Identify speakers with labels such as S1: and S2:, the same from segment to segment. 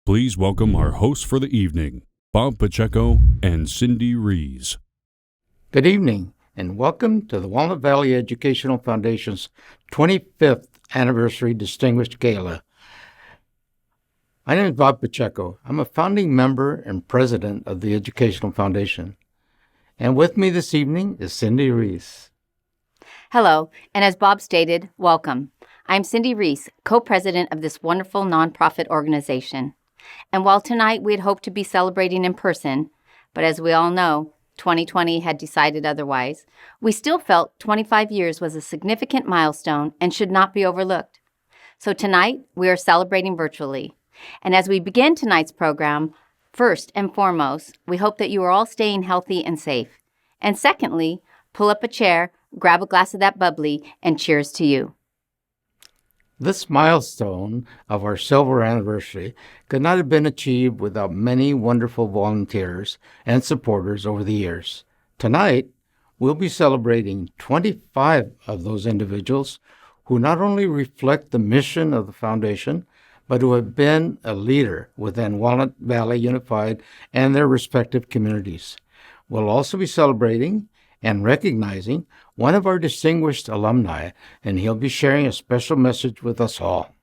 S1: Please welcome our hosts for the evening, Bob Pacheco and Cindy Rees.
S2: Good evening, and welcome to the Walnut Valley Educational Foundation's 25th Anniversary Distinguished Gala. My name is Bob Pacheco. I'm a founding member and president of the Educational Foundation. And with me this evening is Cindy Rees.
S3: Hello, and as Bob stated, welcome. I'm Cindy Rees, co-president of this wonderful nonprofit organization. And while tonight we had hoped to be celebrating in person, but as we all know, 2020 had decided otherwise, we still felt 25 years was a significant milestone and should not be overlooked. So tonight, we are celebrating virtually. And as we begin tonight's program, first and foremost, we hope that you are all staying healthy and safe. And secondly, pull up a chair, grab a glass of that bubbly, and cheers to you.
S2: This milestone of our silver anniversary could not have been achieved without many wonderful volunteers and supporters over the years. Tonight, we'll be celebrating 25 of those individuals who not only reflect the mission of the foundation, but who have been a leader within Walnut Valley Unified and their respective communities. We'll also be celebrating and recognizing one of our distinguished alumni, and he'll be sharing a special message with us all.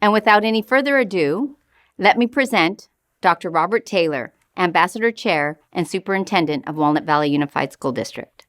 S3: And without any further ado, let me present Dr. Robert Taylor, Ambassador Chair and Superintendent of Walnut Valley Unified School District.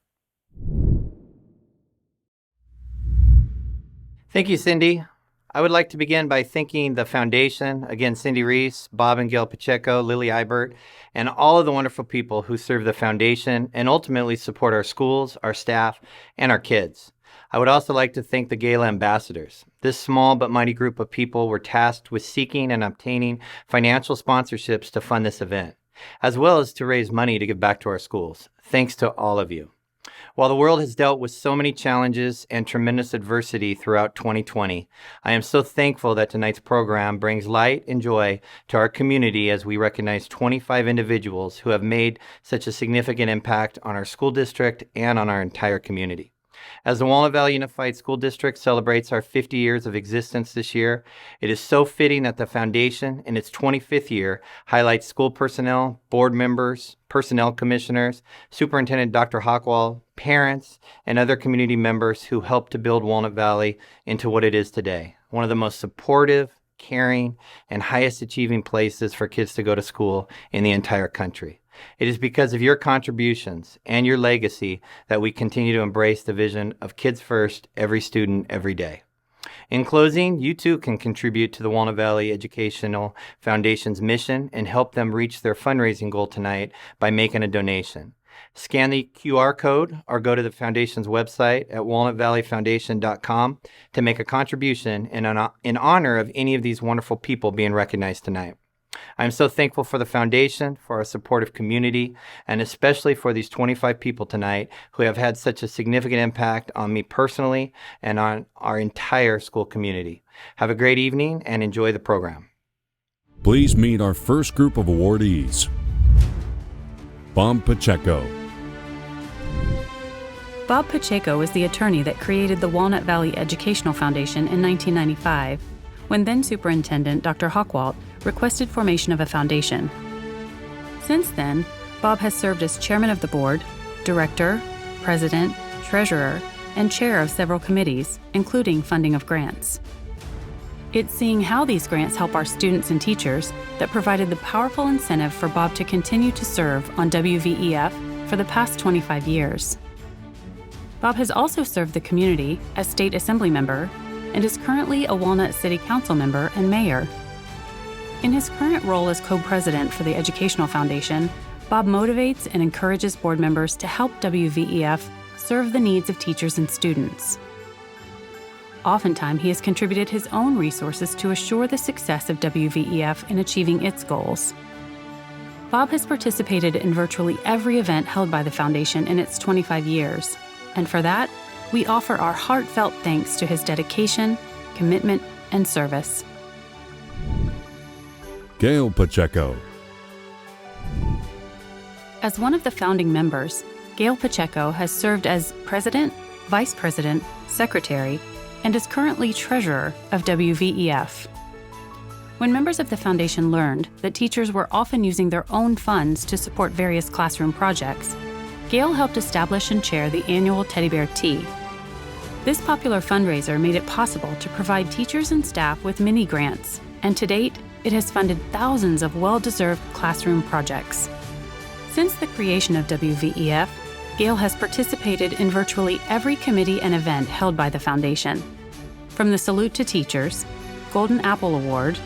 S4: Thank you, Cindy. I would like to begin by thanking the foundation, again, Cindy Rees, Bob and Gail Pacheco, Lily Ibert, and all of the wonderful people who serve the foundation and ultimately support our schools, our staff, and our kids. I would also like to thank the Gala ambassadors. This small but mighty group of people were tasked with seeking and obtaining financial sponsorships to fund this event, as well as to raise money to give back to our schools. Thanks to all of you. While the world has dealt with so many challenges and tremendous adversity throughout 2020, I am so thankful that tonight's program brings light and joy to our community as we recognize 25 individuals who have made such a significant impact on our school district and on our entire community. As the Walnut Valley Unified School District celebrates our 50 years of existence this year, it is so fitting that the foundation, in its 25th year, highlights school personnel, board members, personnel commissioners, Superintendent Dr. Hockwall, parents, and other community members who helped to build Walnut Valley into what it is today, one of the most supportive, caring, and highest achieving places for kids to go to school in the entire country. It is because of your contributions and your legacy that we continue to embrace the vision of kids first, every student, every day. In closing, you too can contribute to the Walnut Valley Educational Foundation's mission and help them reach their fundraising goal tonight by making a donation. Scan the QR code or go to the foundation's website at walnutvalleyfoundation.com to make a contribution in honor of any of these wonderful people being recognized tonight. I'm so thankful for the foundation, for our supportive community, and especially for these 25 people tonight who have had such a significant impact on me personally and on our entire school community. Have a great evening and enjoy the program.
S1: Please meet our first group of awardees. Bob Pacheco.
S5: Bob Pacheco was the attorney that created the Walnut Valley Educational Foundation in 1995, when then Superintendent Dr. Hockwalt requested formation of a foundation. Since then, Bob has served as chairman of the board, director, president, treasurer, and chair of several committees, including funding of grants. It's seeing how these grants help our students and teachers that provided the powerful incentive for Bob to continue to serve on WVEF for the past 25 years. Bob has also served the community as state assembly member and is currently a Walnut City Council member and mayor. In his current role as co-president for the Educational Foundation, Bob motivates and encourages board members to help WVEF serve the needs of teachers and students. Oftentimes, he has contributed his own resources to assure the success of WVEF in achieving its goals. Bob has participated in virtually every event held by the foundation in its 25 years, and for that, we offer our heartfelt thanks to his dedication, commitment, and service.
S1: Gail Pacheco.
S5: As one of the founding members, Gail Pacheco has served as president, vice president, secretary, and is currently treasurer of WVEF. When members of the foundation learned that teachers were often using their own funds to support various classroom projects, Gail helped establish and chair the annual Teddy Bear Tea. This popular fundraiser made it possible to provide teachers and staff with mini grants, and to date, it has funded thousands of well-deserved classroom projects. Since the creation of WVEF, Gail has participated in virtually every committee and event held by the foundation. From the Salute to Teachers, Golden Apple Award,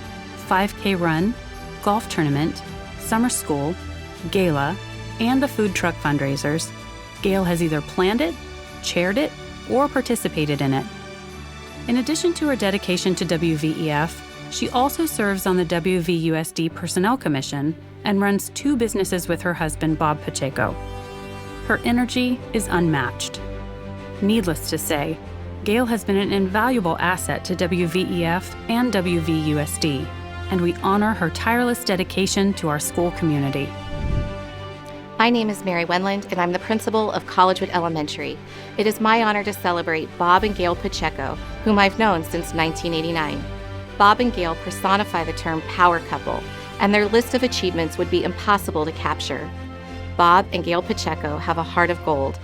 S5: 5K Run, Golf Tournament, Summer School, Gala, and the food truck fundraisers, Gail has either planned it, chaired it, or participated in it. In addition to her dedication to WVEF, she also serves on the WVUSD Personnel Commission and runs 2 businesses with her husband, Bob Pacheco. Her energy is unmatched. Needless to say, Gail has been an invaluable asset to WVEF and WVUSD, and we honor her tireless dedication to our school community.
S6: My name is Mary Wenland, and I'm the principal of Collegewood Elementary. It is my honor to celebrate Bob and Gail Pacheco, whom I've known since 1989. Bob and Gail personify the term power couple, and their list of achievements would be impossible to capture. Bob and Gail Pacheco have a heart of gold.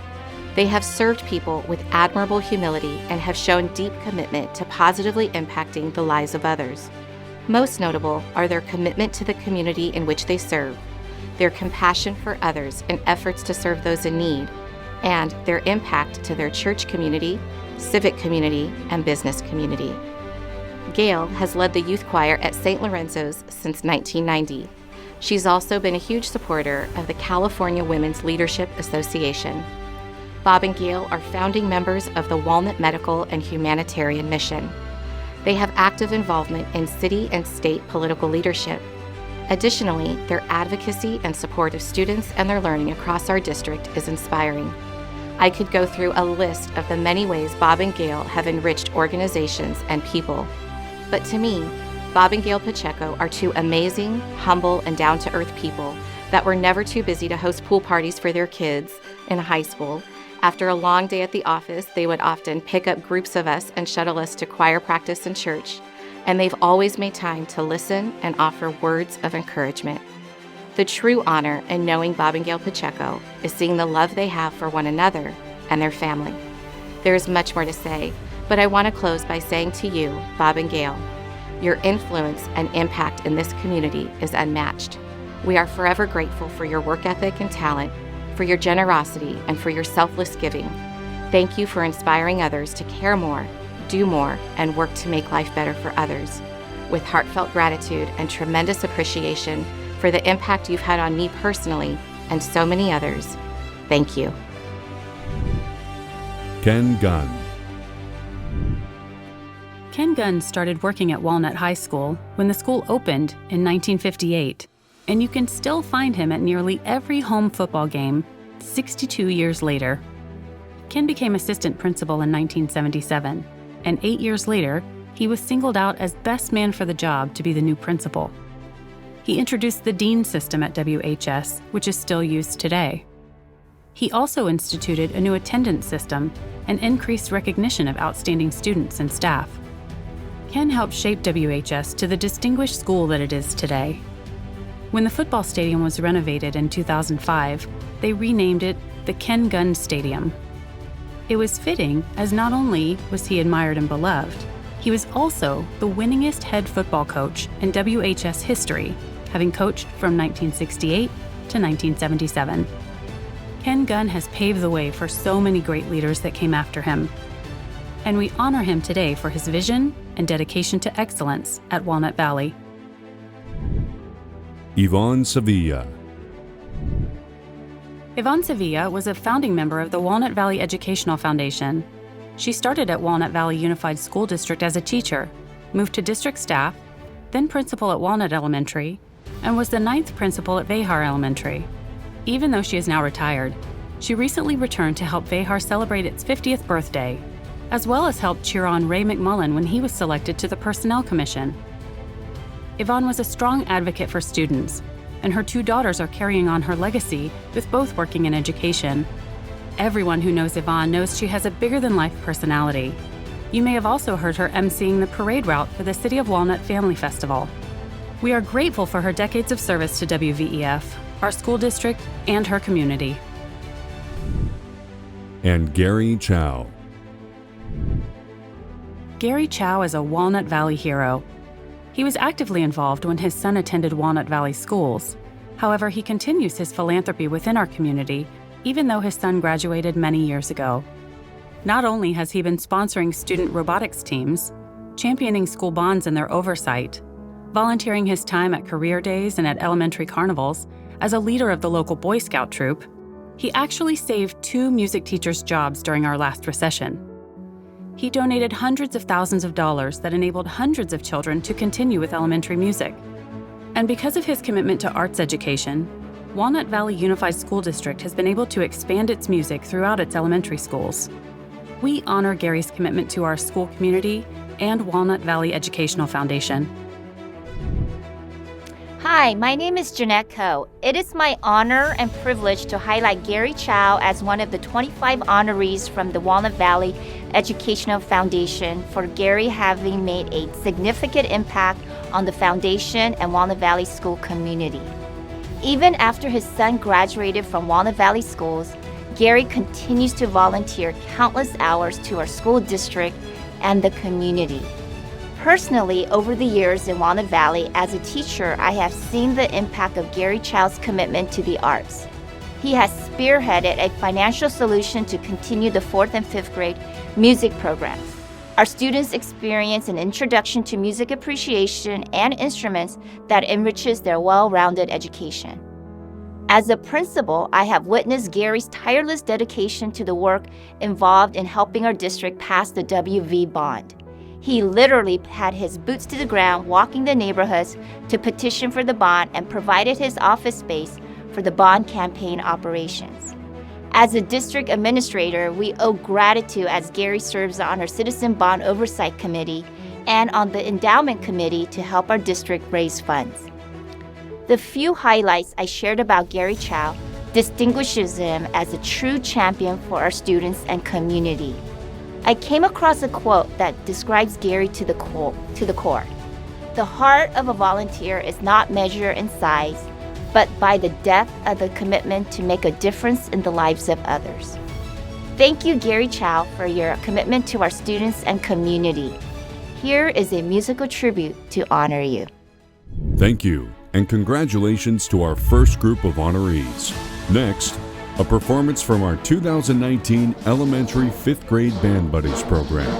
S6: They have served people with admirable humility and have shown deep commitment to positively impacting the lives of others. Most notable are their commitment to the community in which they serve, their compassion for others in efforts to serve those in need, and their impact to their church community, civic community, and business community. Gail has led the youth choir at St. Lorenzo's since 1990. She's also been a huge supporter of the California Women's Leadership Association. Bob and Gail are founding members of the Walnut Medical and Humanitarian Mission. They have active involvement in city and state political leadership. Additionally, their advocacy and support of students and their learning across our district is inspiring. I could go through a list of the many ways Bob and Gail have enriched organizations and people. But to me, Bob and Gail Pacheco are 2 amazing, humble, and down-to-earth people that were never too busy to host pool parties for their kids in high school. After a long day at the office, they would often pick up groups of us and shuttle us to choir practice and church. And they've always made time to listen and offer words of encouragement. The true honor in knowing Bob and Gail Pacheco is seeing the love they have for one another and their family. There is much more to say, but I want to close by saying to you, Bob and Gail, your influence and impact in this community is unmatched. We are forever grateful for your work ethic and talent, for your generosity, and for your selfless giving. Thank you for inspiring others to care more, do more, and work to make life better for others. With heartfelt gratitude and tremendous appreciation for the impact you've had on me personally and so many others, thank you.
S1: Ken Gunn.
S5: Ken Gunn started working at Walnut High School when the school opened in 1958, and you can still find him at nearly every home football game 62 years later. Ken became assistant principal in 1977, and 8 years later, he was singled out as best man for the job to be the new principal. He introduced the dean system at WHS, which is still used today. He also instituted a new attendance system and increased recognition of outstanding students and staff. Ken helped shape WHS to the distinguished school that it is today. When the football stadium was renovated in 2005, they renamed it the Ken Gunn Stadium. It was fitting, as not only was he admired and beloved, he was also the winningest head football coach in WHS history, having coached from 1968 to 1977. Ken Gunn has paved the way for so many great leaders that came after him, and we honor him today for his vision and dedication to excellence at Walnut Valley.
S1: Yvonne Sevilla.
S5: Yvonne Sevilla was a founding member of the Walnut Valley Educational Foundation. She started at Walnut Valley Unified School District as a teacher, moved to district staff, then principal at Walnut Elementary, and was the 9th principal at Vehar Elementary. Even though she is now retired, she recently returned to help Vehar celebrate its 50th birthday, as well as help cheer on Ray McMullen when he was selected to the Personnel Commission. Yvonne was a strong advocate for students, and her 2 daughters are carrying on her legacy, with both working in education. Everyone who knows Yvonne knows she has a bigger-than-life personality. You may have also heard her emceeing the parade route for the City of Walnut Family Festival. We are grateful for her decades of service to WVEF, our school district, and her community.
S1: And Gary Chow.
S5: Gary Chow is a Walnut Valley hero. He was actively involved when his son attended Walnut Valley schools. However, he continues his philanthropy within our community, even though his son graduated many years ago. Not only has he been sponsoring student robotics teams, championing school bonds and their oversight, volunteering his time at career days and at elementary carnivals, as a leader of the local Boy Scout troop, he actually saved 2 music teachers' jobs during our last recession. He donated hundreds of thousands of dollars that enabled hundreds of children to continue with elementary music. And because of his commitment to arts education, Walnut Valley Unified School District has been able to expand its music throughout its elementary schools. We honor Gary's commitment to our school community and Walnut Valley Educational Foundation.
S7: Hi, my name is Jeanette Coe. It is my honor and privilege to highlight Gary Chow as one of the 25 honorees from the Walnut Valley Educational Foundation for Gary having made a significant impact on the foundation and Walnut Valley school community. Even after his son graduated from Walnut Valley schools, Gary continues to volunteer countless hours to our school district and the community. Personally, over the years in Walnut Valley, as a teacher, I have seen the impact of Gary Chow's commitment to the arts. He has spearheaded a financial solution to continue the 4th and 5th grade music programs. Our students experience an introduction to music appreciation and instruments that enriches their well-rounded education. As a principal, I have witnessed Gary's tireless dedication to the work involved in helping our district pass the WV bond. He literally had his boots to the ground walking the neighborhoods to petition for the bond and provided his office space for the bond campaign operations. As a district administrator, we owe gratitude as Gary serves on our Citizen Bond Oversight Committee and on the Endowment Committee to help our district raise funds. The few highlights I shared about Gary Chow distinguishes him as a true champion for our students and community. I came across a quote that describes Gary to the core. The heart of a volunteer is not measured in size, but by the depth of the commitment to make a difference in the lives of others. Thank you, Gary Chow, for your commitment to our students and community. Here is a musical tribute to honor you.
S1: Thank you, and congratulations to our first group of honorees. Next, a performance from our 2019 Elementary 5th Grade Band Buddies program.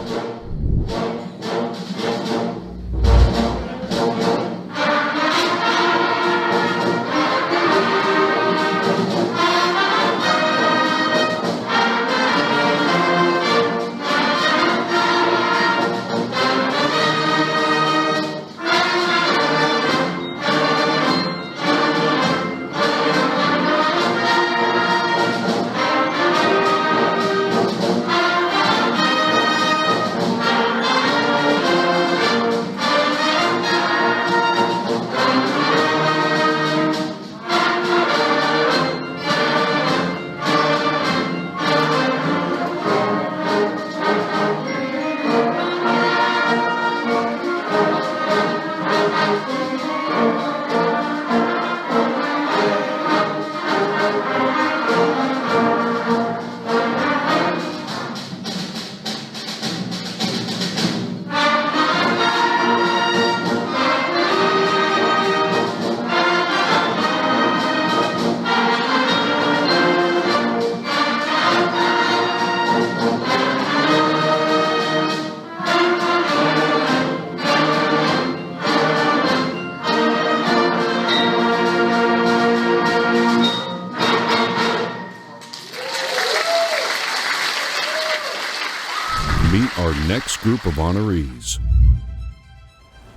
S1: Meet our next group of honorees.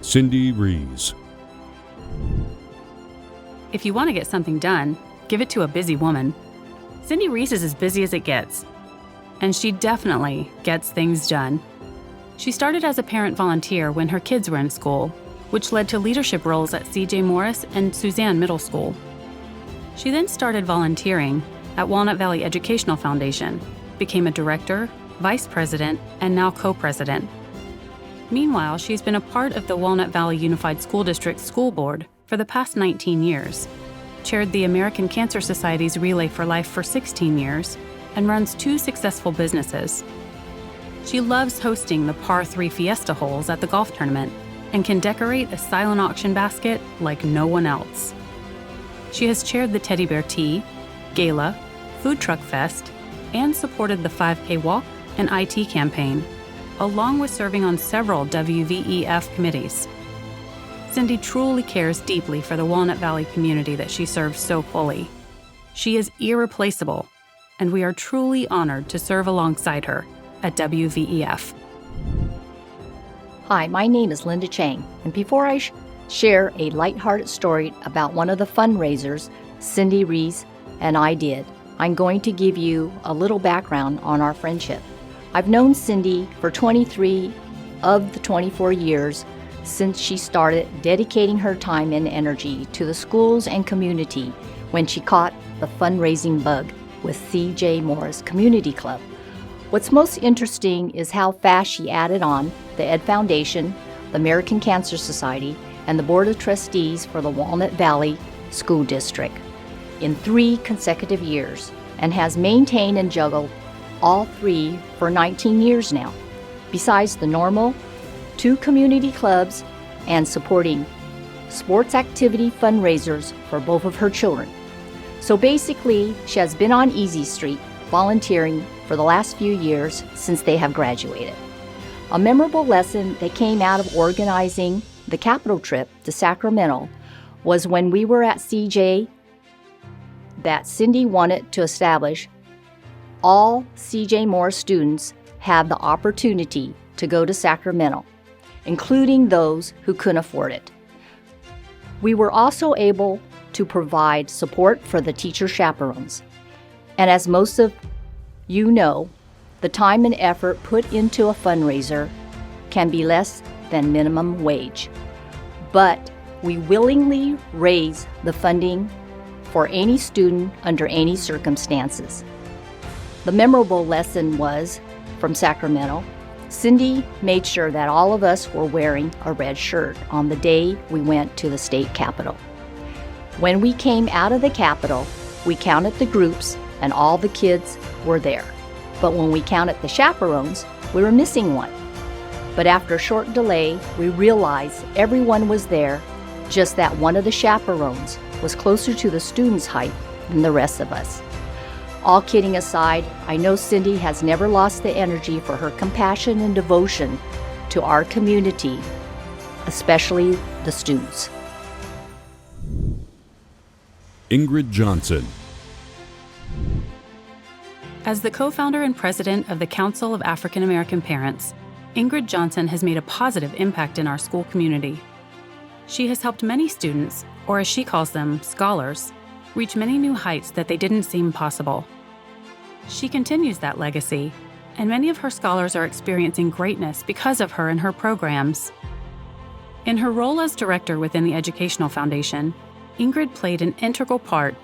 S1: Cindy Rees.
S5: If you want to get something done, give it to a busy woman. Cindy Rees is as busy as it gets. And she definitely gets things done. She started as a parent volunteer when her kids were in school, which led to leadership roles at C.J. Morris and Suzanne Middle School. She then started volunteering at Walnut Valley Educational Foundation, became a director, vice president, and now co-president. Meanwhile, she's been a part of the Walnut Valley Unified School District School Board for the past 19 years, chaired the American Cancer Society's Relay for Life for 16 years, and runs 2 successful businesses. She loves hosting the par 3 fiesta holes at the golf tournament and can decorate a silent auction basket like no one else. She has chaired the Teddy Bear Tea, Gala, Food Truck Fest, and supported the 5K Walk and IT campaign, along with serving on several WVEF committees. Cindy truly cares deeply for the Walnut Valley community that she serves so fully. She is irreplaceable, and we are truly honored to serve alongside her at WVEF.
S8: Hi, my name is Linda Chang, and before I share a lighthearted story about one of the fundraisers Cindy Reese and I did, I'm going to give you a little background on our friendship. I've known Cindy for 23 of the 24 years since she started dedicating her time and energy to the schools and community when she caught the fundraising bug with C.J. Morris Community Club. What's most interesting is how fast she added on the Ed Foundation, the American Cancer Society, and the Board of Trustees for the Walnut Valley School District in 3 consecutive years, and has maintained and juggled all 3 for 19 years now, besides the normal 2 community clubs and supporting sports activity fundraisers for both of her children. So basically, she has been on Easy Street volunteering for the last few years since they have graduated. A memorable lesson that came out of organizing the Capitol trip to Sacramento was when we were at CJ that Cindy wanted to establish all C.J. Morris students have the opportunity to go to Sacramento, including those who couldn't afford it. We were also able to provide support for the teacher chaperones. And as most of you know, the time and effort put into a fundraiser can be less than minimum wage. But we willingly raise the funding for any student under any circumstances. The memorable lesson was from Sacramento. Cindy made sure that all of us were wearing a red shirt on the day we went to the state capitol. When we came out of the capitol, we counted the groups and all the kids were there. But when we counted the chaperones, we were missing one. But after a short delay, we realized everyone was there, just that one of the chaperones was closer to the students' height than the rest of us. All kidding aside, I know Cindy has never lost the energy for her compassion and devotion to our community, especially the students.
S1: Ingrid Johnson.
S5: As the co-founder and president of the Council of African American Parents, Ingrid Johnson has made a positive impact in our school community. She has helped many students, or as she calls them, scholars, reach many new heights that they didn't seem possible. She continues that legacy, and many of her scholars are experiencing greatness because of her and her programs. In her role as director within the Educational Foundation, Ingrid played an integral part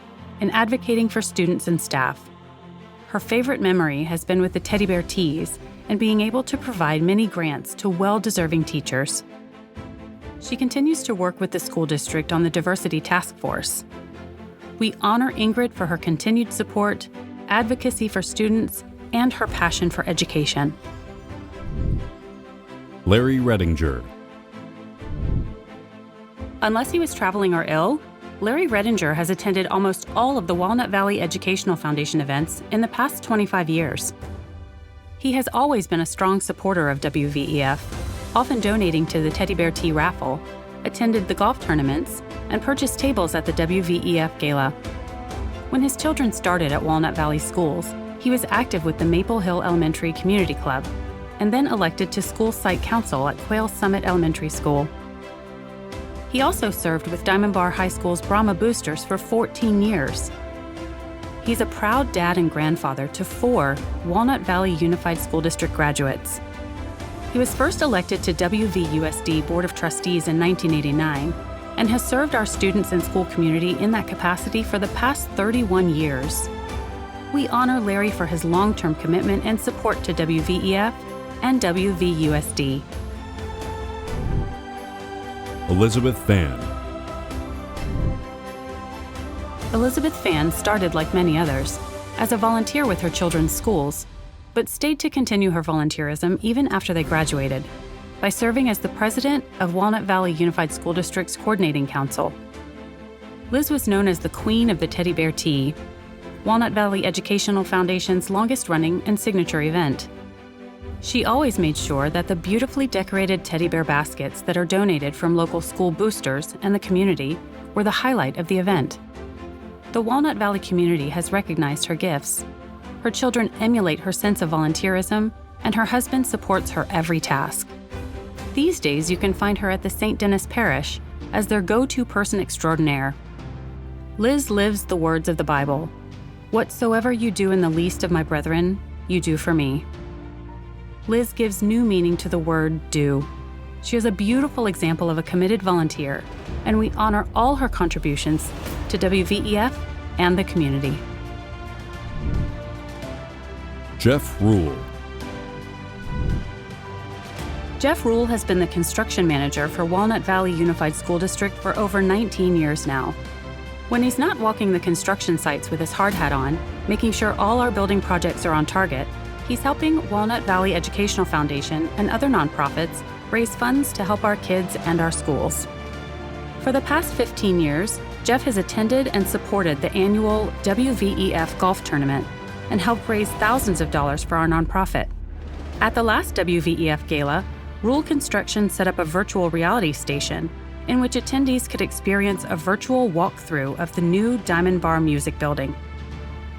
S5: in advocating for students and staff. Her favorite memory has been with the Teddy Bear Teas and being able to provide many grants to well-deserving teachers. She continues to work with the school district on the Diversity Task Force. We honor Ingrid for her continued support, advocacy for students, and her passion for education.
S1: Larry Redinger.
S5: Unless he was traveling or ill, Larry Redinger has attended almost all of the Walnut Valley Educational Foundation events in the past 25 years. He has always been a strong supporter of WVEF, often donating to the Teddy Bear Tea raffle, attended the golf tournaments, and purchased tables at the WVEF Gala. When his children started at Walnut Valley schools, he was active with the Maple Hill Elementary Community Club, and then elected to school site council at Quail Summit Elementary School. He also served with Diamond Bar High School's Brahma Boosters for 14 years. He's a proud dad and grandfather to 4 Walnut Valley Unified School District graduates. He was first elected to WVUSD Board of Trustees in 1989 and has served our students and school community in that capacity for the past 31 years. We honor Larry for his long-term commitment and support to WVEF and WVUSD.
S1: Elizabeth Phan.
S5: Elizabeth Phan started like many others as a volunteer with her children's schools, but stayed to continue her volunteerism even after they graduated by serving as the president of Walnut Valley Unified School District's Coordinating Council. Liz was known as the Queen of the Teddy Bear Tea, Walnut Valley Educational Foundation's longest-running and signature event. She always made sure that the beautifully decorated teddy bear baskets that are donated from local school boosters and the community were the highlight of the event. The Walnut Valley community has recognized her gifts. Her children emulate her sense of volunteerism, and her husband supports her every task. These days, you can find her at the St. Denis Parish as their go-to person extraordinaire. Liz lives the words of the Bible, "Whatsoever you do in the least of my brethren, you do for me." Liz gives new meaning to the word do. She is a beautiful example of a committed volunteer, and we honor all her contributions to WVEF and the community.
S1: Jeff Rule.
S5: Jeff Rule has been the construction manager for Walnut Valley Unified School District for over 19 years now. When he's not walking the construction sites with his hard hat on, making sure all our building projects are on target, he's helping Walnut Valley Educational Foundation and other nonprofits raise funds to help our kids and our schools. For the past 15 years, Jeff has attended and supported the annual WVEF golf tournament and helped raise thousands of dollars for our nonprofit. At the last WVEF Gala, Rule Construction set up a virtual reality station in which attendees could experience a virtual walkthrough of the new Diamond Bar Music Building.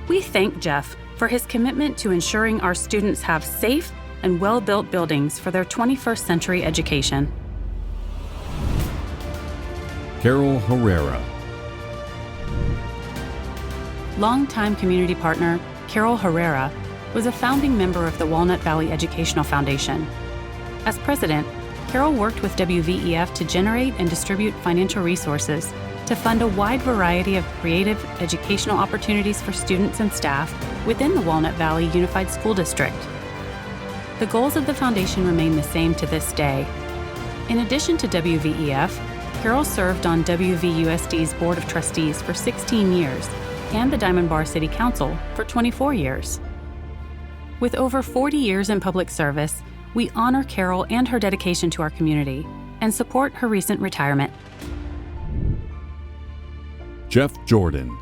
S5: We thank Jeff for his commitment to ensuring our students have safe and well-built buildings for their 21st century education.
S1: Carol Herrera.
S5: Longtime community partner Carol Herrera was a founding member of the Walnut Valley Educational Foundation. As president, Carol worked with WVEF to generate and distribute financial resources to fund a wide variety of creative educational opportunities for students and staff within the Walnut Valley Unified School District. The goals of the foundation remain the same to this day. In addition to WVEF, Carol served on WVUSD's Board of Trustees for 16 years and the Diamond Bar City Council for 24 years. With over 40 years in public service, we honor Carol and her dedication to our community and support her recent retirement.
S1: Jeff Jordan.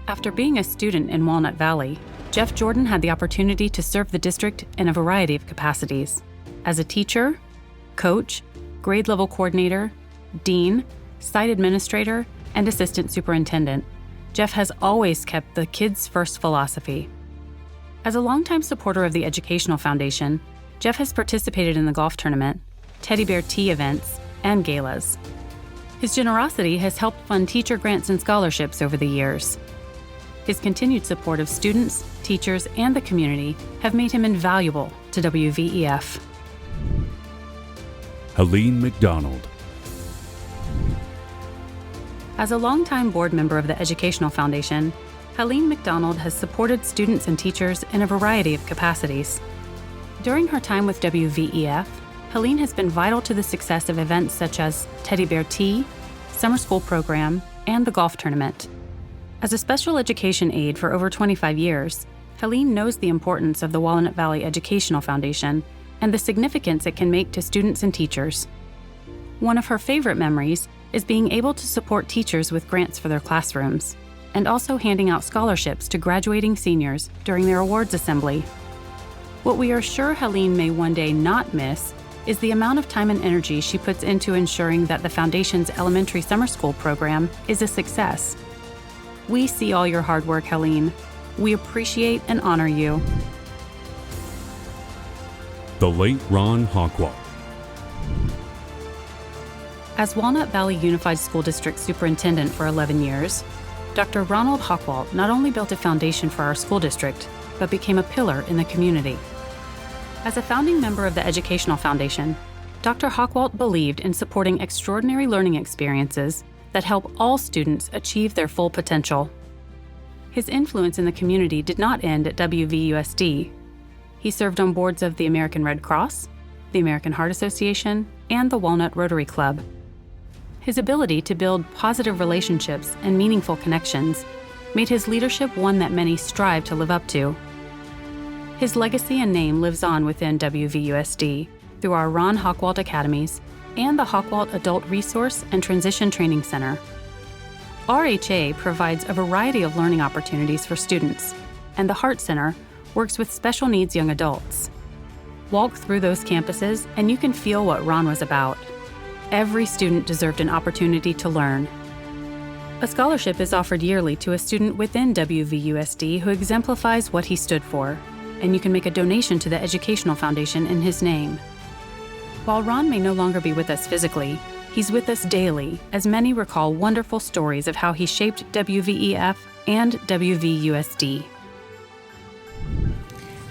S5: After being a student in Walnut Valley, Jeff Jordan had the opportunity to serve the district in a variety of capacities. As a teacher, coach, grade level coordinator, dean, site administrator, and assistant superintendent, Jeff has always kept the kids first philosophy. As a longtime supporter of the Educational Foundation, Jeff has participated in the golf tournament, teddy bear tea events, and galas. His generosity has helped fund teacher grants and scholarships over the years. His continued support of students, teachers, and the community have made him invaluable to WVEF.
S1: Helene McDonald.
S5: As a longtime board member of the Educational Foundation, Helene McDonald has supported students and teachers in a variety of capacities. During her time with WVEF, Helene has been vital to the success of events such as Teddy Bear Tea, Summer School Program, and the golf tournament. As a special education aide for over 25 years, Helene knows the importance of the Walnut Valley Educational Foundation and the significance it can make to students and teachers. One of her favorite memories is being able to support teachers with grants for their classrooms, and also handing out scholarships to graduating seniors during their awards assembly. What we are sure Helene may one day not miss is the amount of time and energy she puts into ensuring that the Foundation's elementary summer school program is a success. We see all your hard work, Helene. We appreciate and honor you.
S1: The late Ron Hockwalt.
S5: As Walnut Valley Unified School District Superintendent for 11 years, Dr. Ronald Hockwalt not only built a foundation for our school district, but became a pillar in the community. As a founding member of the Educational Foundation, Dr. Hockwalt believed in supporting extraordinary learning experiences that help all students achieve their full potential. His influence in the community did not end at WVUSD. He served on boards of the American Red Cross, the American Heart Association, and the Walnut Rotary Club. His ability to build positive relationships and meaningful connections made his leadership one that many strive to live up to. His legacy and name lives on within WVUSD through our Ron Hockwalt Academies and the Hockwalt Adult Resource and Transition Training Center. RHA provides a variety of learning opportunities for students, and the Heart Center works with special needs young adults. Walk through those campuses and you can feel what Ron was about. Every student deserved an opportunity to learn. A scholarship is offered yearly to a student within WVUSD who exemplifies what he stood for, and you can make a donation to the Educational Foundation in his name. While Ron may no longer be with us physically, he's with us daily, as many recall wonderful stories of how he shaped WVEF and WVUSD.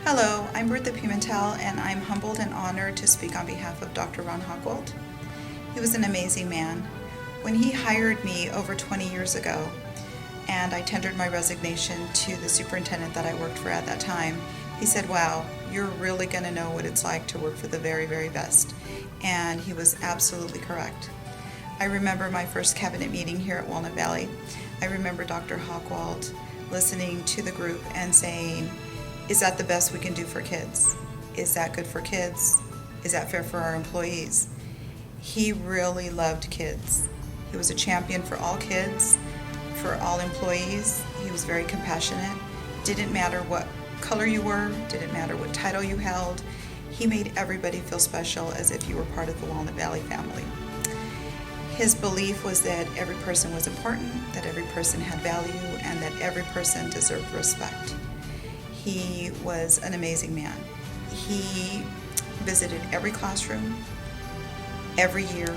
S9: Hello, I'm Bertha Pimentel, and I'm humbled and honored to speak on behalf of Dr. Ron Hockwalt. He was an amazing man. When he hired me over 20 years ago, and I tendered my resignation to the superintendent that I worked for at that time, he said, "Wow, you're really going to know what it's like to work for the very, very best." And he was absolutely correct. I remember my first cabinet meeting here at Walnut Valley. I remember Dr. Hockwalt listening to the group and saying, "Is that the best we can do for kids? Is that good for kids? Is that fair for our employees?" He really loved kids. He was a champion for all kids, for all employees. He was very compassionate. Didn't matter what color you were, didn't matter what title you held. He made everybody feel special as if you were part of the Walnut Valley family. His belief was that every person was important, that every person had value, and that every person deserved respect. He was an amazing man. He visited every classroom, every year,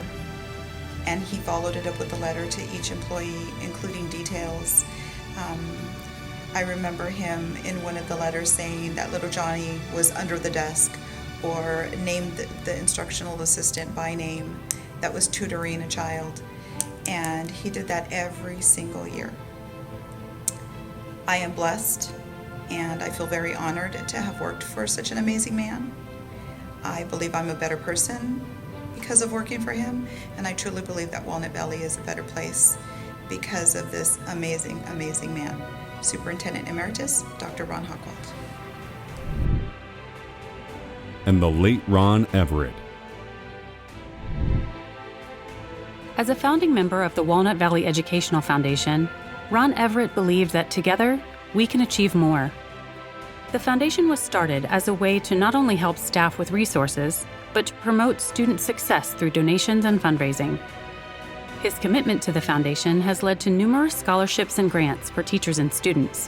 S9: and he followed it up with a letter to each employee, including details. I remember him in one of the letters saying that little Johnny was under the desk, or named the instructional assistant by name that was tutoring a child, and he did that every single year. I am blessed, and I feel very honored to have worked for such an amazing man. I believe I'm a better person because of working for him, and I truly believe that Walnut Valley is a better place because of this amazing, amazing man. Superintendent Emeritus, Dr. Ron Hockwalt.
S1: And the late Ron Everett.
S5: As a founding member of the Walnut Valley Educational Foundation, Ron Everett believed that together, we can achieve more. The foundation was started as a way to not only help staff with resources, but to promote student success through donations and fundraising. His commitment to the foundation has led to numerous scholarships and grants for teachers and students.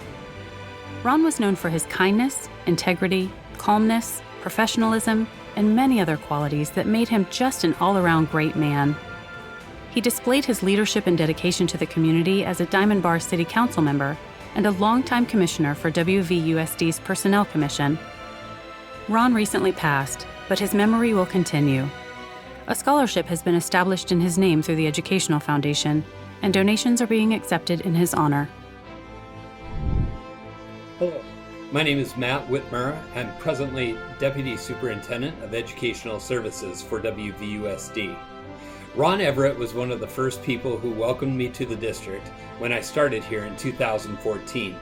S5: Ron was known for his kindness, integrity, calmness, professionalism, and many other qualities that made him just an all-around great man. He displayed his leadership and dedication to the community as a Diamond Bar City Council member and a longtime commissioner for WVUSD's Personnel Commission. Ron recently passed, but his memory will continue. A scholarship has been established in his name through the Educational Foundation, and donations are being accepted in his honor.
S10: Hello, my name is Matt Whitmer. I'm presently Deputy Superintendent of Educational Services for WVUSD. Ron Everett was one of the first people who welcomed me to the district when I started here in 2014.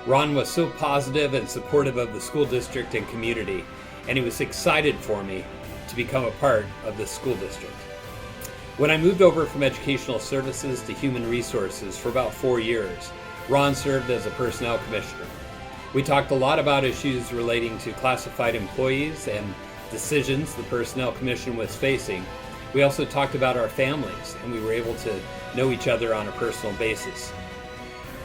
S10: Ron was so positive and supportive of the school district and community, and he was excited for me to become a part of the school district. When I moved over from Educational Services to Human Resources for about 4 years, Ron served as a Personnel Commissioner. We talked a lot about issues relating to classified employees and decisions the Personnel Commission was facing. We also talked about our families, and we were able to know each other on a personal basis.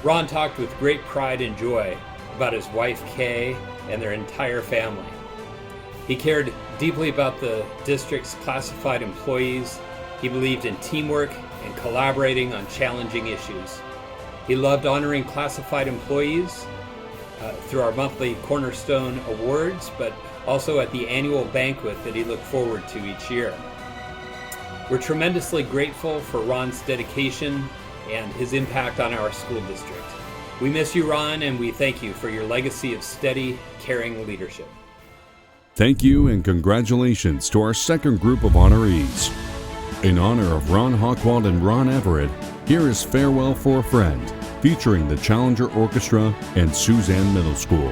S10: Ron talked with great pride and joy about his wife Kay and their entire family. He cared deeply about the district's classified employees. He believed in teamwork and collaborating on challenging issues. He loved honoring classified employees through our monthly Cornerstone Awards, but also at the annual banquet that he looked forward to each year. We're tremendously grateful for Ron's dedication and his impact on our school district. We miss you, Ron, and we thank you for your legacy of steady, caring leadership.
S1: Thank you and congratulations to our second group of honorees. In honor of Ron Hockwald and Ron Everett, here is Farewell for a Friend, featuring the Challenger Orchestra and Suzanne Middle School.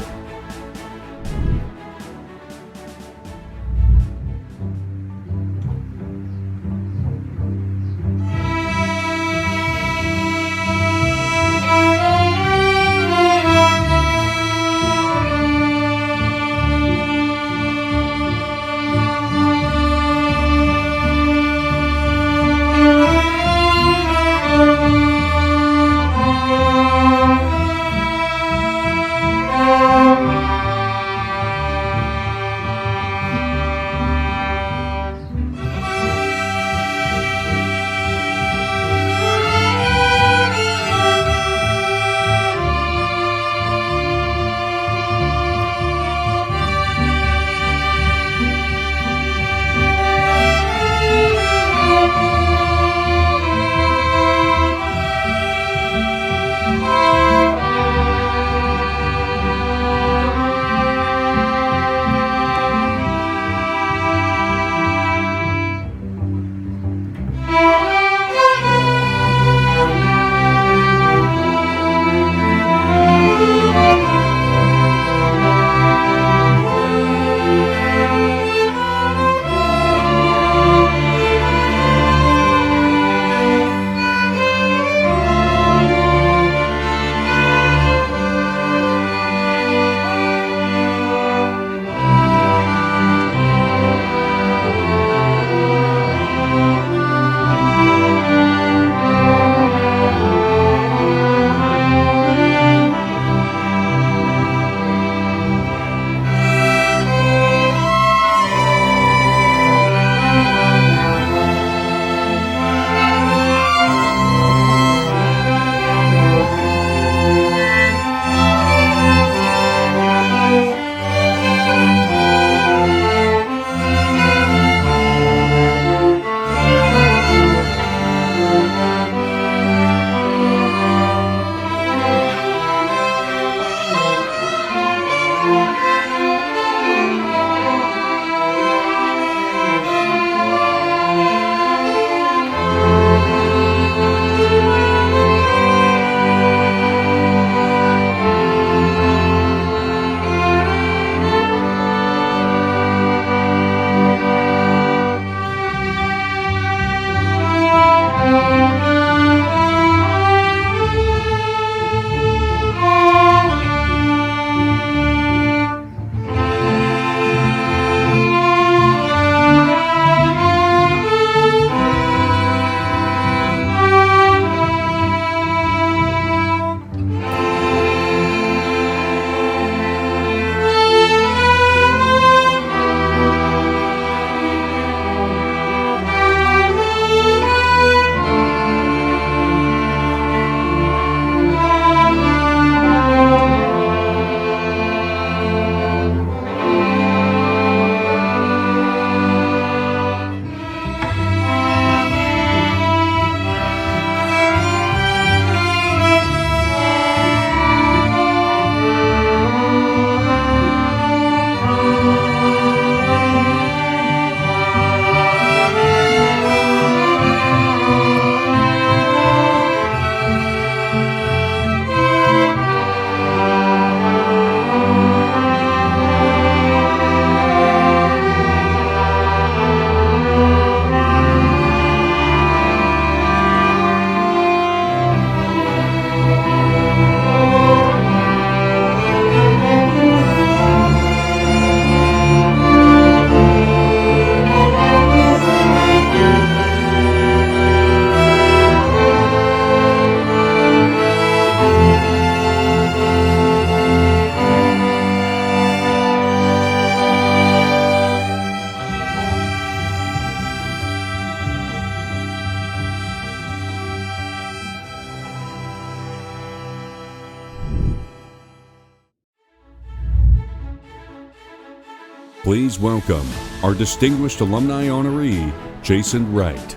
S1: Please welcome our distinguished alumni honoree, Jason Wright.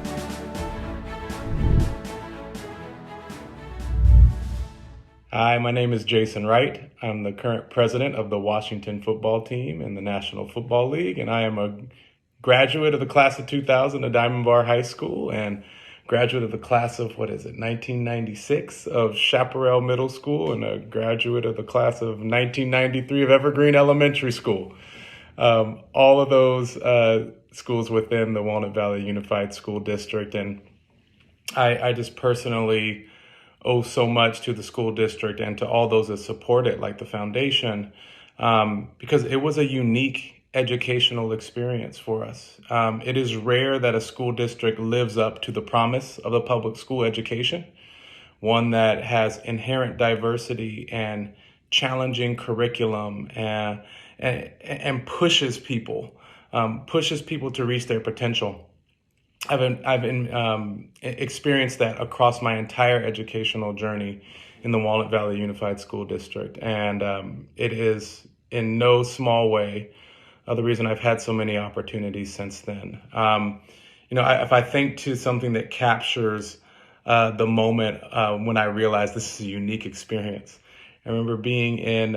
S11: Hi, my name is Jason Wright. I'm the current president of the Washington football team in the National Football League, and I am a graduate of the class of 2000 at Diamond Bar High School and graduate of the class of, 1996 of Chaparral Middle School, and a graduate of the class of 1993 of Evergreen Elementary School. All of those schools within the Walnut Valley Unified School District, and I just personally owe so much to the school district and to all those that support it, like the foundation, because it was a unique educational experience for us. It is rare that a school district lives up to the promise of a public school education, one that has inherent diversity and challenging curriculum and pushes people to reach their potential. I've experienced that across my entire educational journey in the Walnut Valley Unified School District, and it is in no small way the reason I've had so many opportunities since then. If I think to something that captures the moment when I realized this is a unique experience, I remember being in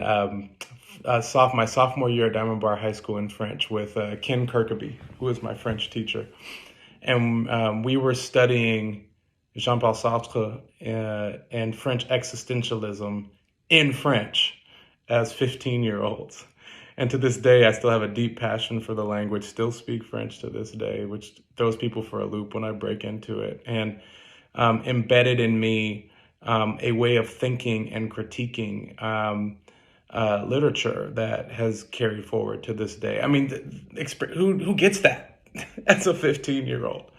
S11: my sophomore year at Diamond Bar High School in French with Ken Kirkaby, who was my French teacher. And we were studying Jean-Paul Sartre and French existentialism in French as 15-year-olds. And to this day, I still have a deep passion for the language, still speak French to this day, which throws people for a loop when I break into it. And embedded in me a way of thinking and critiquing literature that has carried forward to this day. I mean, who gets that? As a 15-year-old.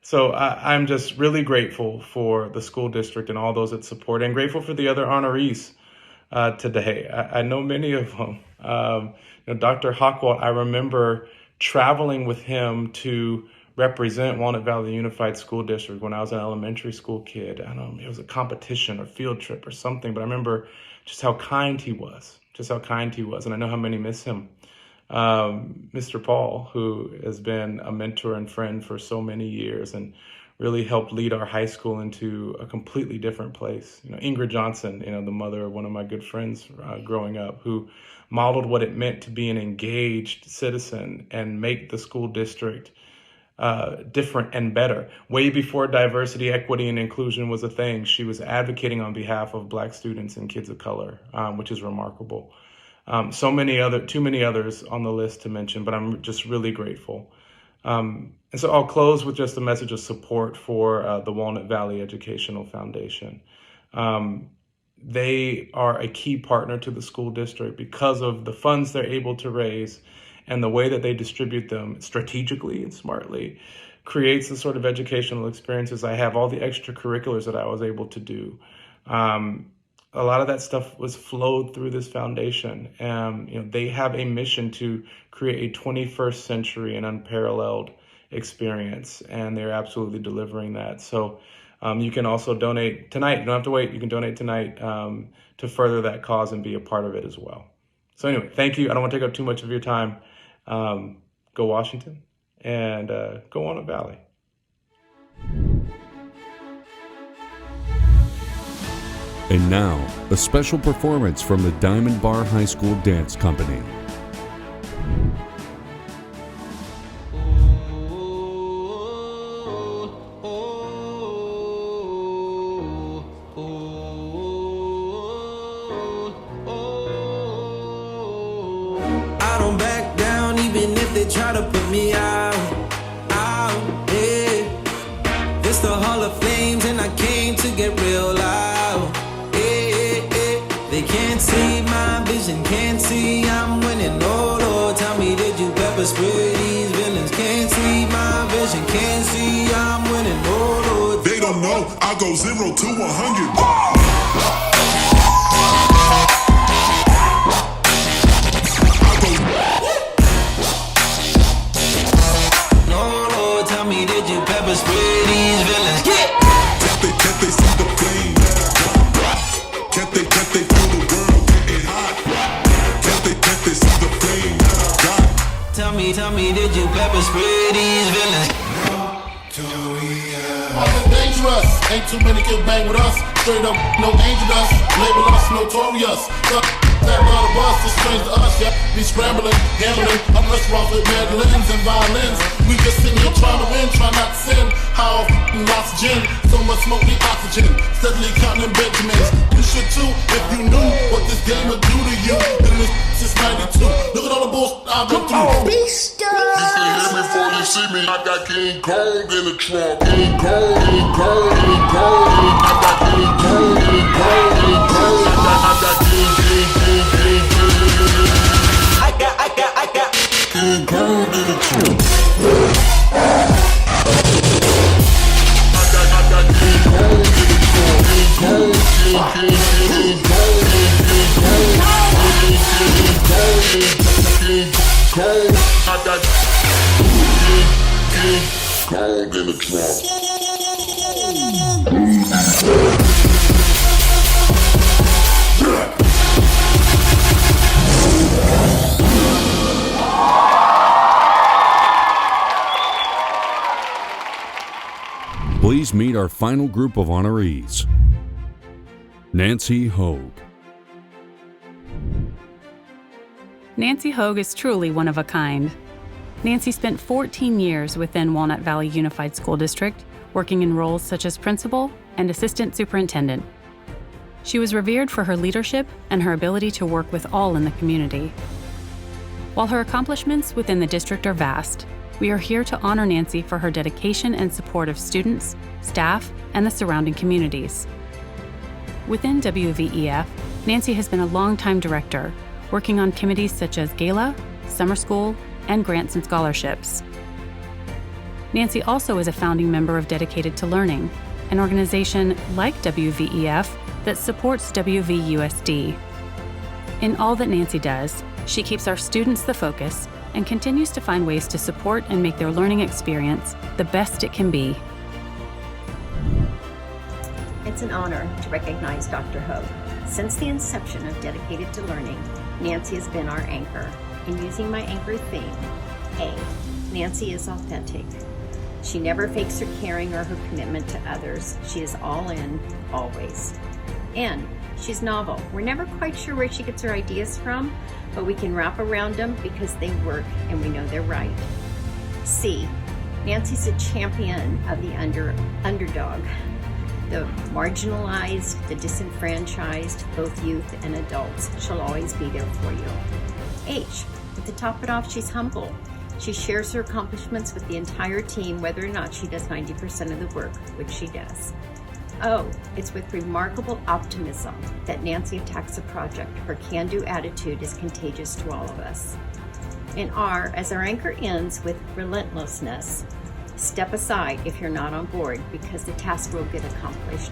S11: So I'm just really grateful for the school district and all those that support, and grateful for the other honorees today. I know many of them. Dr. Hockwalt, I remember traveling with him to represent Walnut Valley Unified School District when I was an elementary school kid. I don't know, it was a competition or field trip or something, but I remember just how kind he was, and I know how many miss him. Mr. Paul, who has been a mentor and friend for so many years and really helped lead our high school into a completely different place. Ingrid Johnson, the mother of one of my good friends growing up, who modeled what it meant to be an engaged citizen and make the school district different and better. Way before diversity, equity, and inclusion was a thing, she was advocating on behalf of Black students and kids of color, which is remarkable. Too many others on the list to mention, but I'm just really grateful. And so I'll close with just a message of support for the Walnut Valley Educational Foundation. They are a key partner to the school district because of the funds they're able to raise, and the way that they distribute them strategically and smartly creates the sort of educational experiences I have, all the extracurriculars that I was able to do. A lot of that stuff was flowed through this foundation. They have a mission to create a 21st century and unparalleled experience, and they're absolutely delivering that. So you can also donate tonight. You don't have to wait. You can donate tonight to further that cause and be a part of it as well. So anyway, thank you. I don't want to take up too much of your time. Go Washington, and go Walnut Valley.
S1: And now, a special performance from the Diamond Bar High School Dance Company.
S12: I don't back down even if they try to put me out, yeah. This the Hall of Flames and I came to get real loud. They can't see my vision, can't see I'm winning. Oh Lord, tell me, did you pepper spray these villains? Can't see my vision, can't see I'm winning. Oh Lord,
S13: they don't know I go 0 to 100.
S12: No Lord, tell me, did you pepper spray these villains?
S13: Can't they see the flame? Can't they feel the world getting hot? Can't they see the flame?
S12: Tell me, did you pepper spray these villains?
S13: I'm dangerous, ain't too many can bang with us. Straight up, no angel dust, label us notorious. That lot of us is strange to us, yeah. Be scrambling, gambling, I'm restaurants with mandolins and violins. We just sitting here trying to win, try not to sin. How lost gin, so much smoke need oxygen. Steadily counting Benjamins. You should too, if you knew what this game would do to you. Been in this since 92. Look at all the bullshit I've been through. Beast you can hear me before you see me. I got King Kong in the trunk. King Kong, King Kong, King Kong. I got King Kong, King Kong, King Kong. I got King, King, King, King, King. I got King Kong in the trunk.
S1: Please meet our final group of honorees. Nancy Hogue.
S5: Nancy Hogue is truly one of a kind. Nancy spent 14 years within Walnut Valley Unified School District, working in roles such as principal and assistant superintendent. She was revered for her leadership and her ability to work with all in the community. While her accomplishments within the district are vast, we are here to honor Nancy for her dedication and support of students, staff, and the surrounding communities. Within WVEF, Nancy has been a longtime director, working on committees such as Gala, summer school, and grants and scholarships. Nancy also is a founding member of Dedicated to Learning, an organization like WVEF that supports WVUSD. In all that Nancy does, she keeps our students the focus and continues to find ways to support and make their learning experience the best it can be.
S14: It's an honor to recognize Dr. Hogue. Since the inception of Dedicated to Learning, Nancy has been our anchor. In using my anchor theme, A, Nancy is authentic. She never fakes her caring or her commitment to others. She is all in, always. N, she's novel. We're never quite sure where she gets her ideas from, but we can wrap around them because they work and we know they're right. C, Nancy's a champion of the underdog, the marginalized, the disenfranchised, both youth and adults. She'll always be there for you. H, to top it off, she's humble. She shares her accomplishments with the entire team, whether or not she does 90% of the work, which she does. O, it's with remarkable optimism that Nancy attacks a project. Her can-do attitude is contagious to all of us. And R, as our anchor ends with relentlessness, step aside if you're not on board because the task will get accomplished.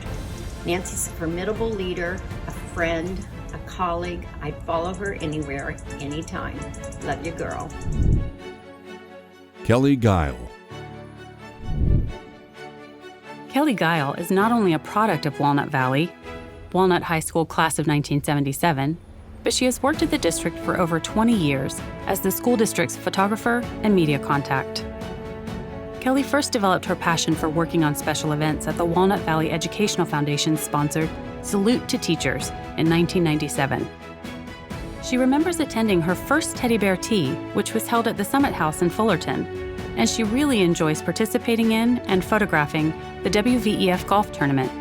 S14: Nancy's a formidable leader, a friend, a colleague. I'd follow her anywhere, anytime. Love you, girl.
S1: Kelly Guile.
S5: Kelly Guile is not only a product of Walnut Valley, Walnut High School class of 1977, but she has worked at the district for over 20 years as the school district's photographer and media contact. Kelly first developed her passion for working on special events at the Walnut Valley Educational Foundation sponsored Salute to Teachers in 1997. She remembers attending her first teddy bear tea, which was held at the Summit House in Fullerton, and she really enjoys participating in and photographing the WVEF golf tournament.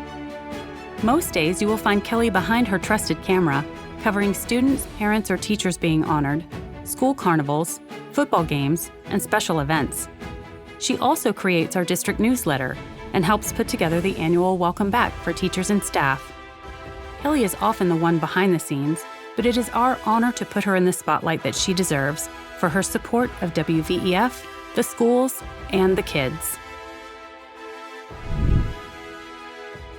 S5: Most days you will find Kelly behind her trusted camera, covering students, parents, or teachers being honored, school carnivals, football games, and special events. She also creates our district newsletter and helps put together the annual Welcome Back for teachers and staff. Kelly is often the one behind the scenes, but it is our honor to put her in the spotlight that she deserves for her support of WVEF, the schools, and the kids.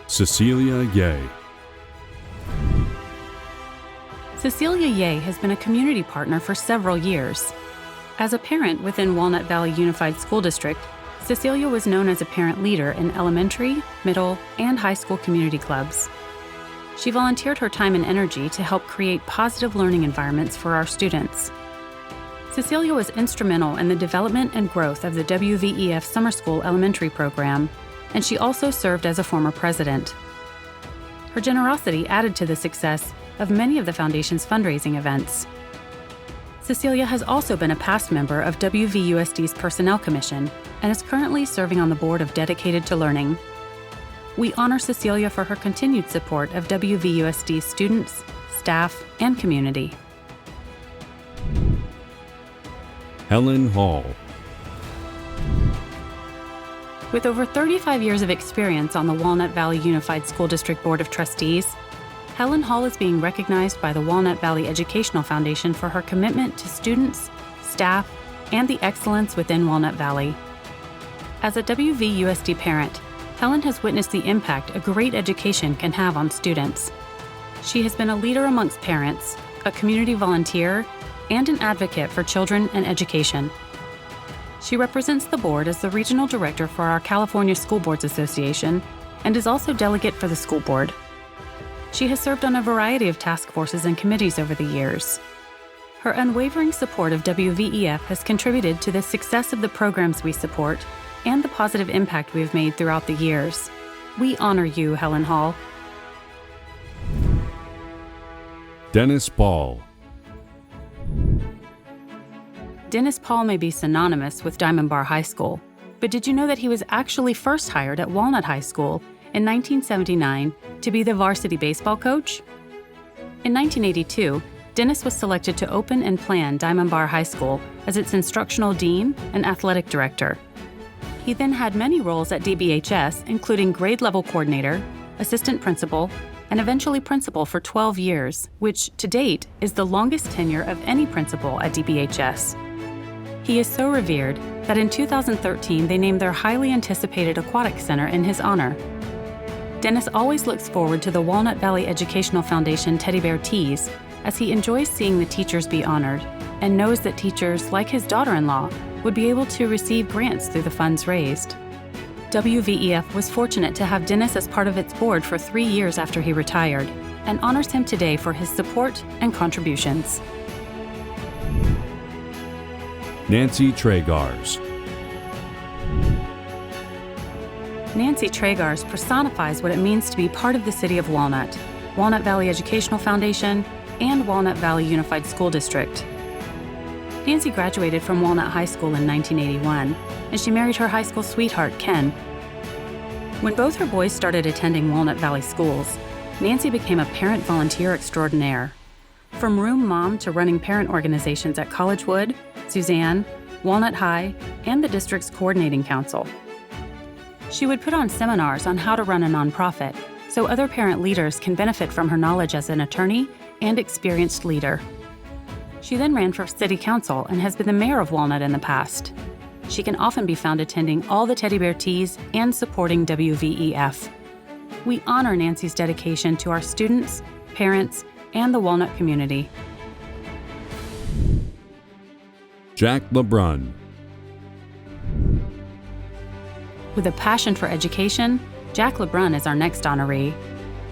S1: Cecilia Ye.
S5: Cecilia Ye has been a community partner for several years. As a parent within Walnut Valley Unified School District, Cecilia was known as a parent leader in elementary, middle, and high school community clubs. She volunteered her time and energy to help create positive learning environments for our students. Cecilia was instrumental in the development and growth of the WVEF Summer School Elementary program, and she also served as a former president. Her generosity added to the success of many of the Foundation's fundraising events. Cecilia has also been a past member of WVUSD's Personnel Commission and is currently serving on the board of Dedicated to Learning. We honor Cecilia for her continued support of WVUSD's students, staff, and community.
S1: Helen Hall.
S5: With over 35 years of experience on the Walnut Valley Unified School District Board of Trustees, Helen Hall is being recognized by the Walnut Valley Educational Foundation for her commitment to students, staff, and the excellence within Walnut Valley. As a WVUSD parent, Helen has witnessed the impact a great education can have on students. She has been a leader amongst parents, a community volunteer, and an advocate for children and education. She represents the board as the regional director for our California School Boards Association and is also delegate for the school board. She has served on a variety of task forces and committees over the years. Her unwavering support of WVEF has contributed to the success of the programs we support and the positive impact we have made throughout the years. We honor you, Helen Hall.
S1: Dennis Paul.
S5: Dennis Paul may be synonymous with Diamond Bar High School, but did you know that he was actually first hired at Walnut High School in 1979 to be the varsity baseball coach? In 1982, Dennis was selected to open and plan Diamond Bar High School as its instructional dean and athletic director. He then had many roles at DBHS, including grade level coordinator, assistant principal, and eventually principal for 12 years, which to date is the longest tenure of any principal at DBHS. He is so revered that in 2013 they named their highly anticipated aquatic center in his honor. Dennis always looks forward to the Walnut Valley Educational Foundation Teddy Bear Teas, as he enjoys seeing the teachers be honored and knows that teachers, like his daughter-in-law, would be able to receive grants through the funds raised. WVEF was fortunate to have Dennis as part of its board for 3 years after he retired and honors him today for his support and contributions.
S1: Nancy Tragars.
S5: Nancy Tragars personifies what it means to be part of the City of Walnut, Walnut Valley Educational Foundation, and Walnut Valley Unified School District. Nancy graduated from Walnut High School in 1981, and she married her high school sweetheart, Ken. When both her boys started attending Walnut Valley schools, Nancy became a parent volunteer extraordinaire. From room mom to running parent organizations at Collegewood, Suzanne, Walnut High, and the district's coordinating council. She would put on seminars on how to run a nonprofit so other parent leaders can benefit from her knowledge as an attorney and experienced leader. She then ran for city council and has been the mayor of Walnut in the past. She can often be found attending all the Teddy Bear Teas and supporting WVEF. We honor Nancy's dedication to our students, parents, and the Walnut community.
S1: Jack LeBrun.
S5: With a passion for education, Jack LeBrun is our next honoree.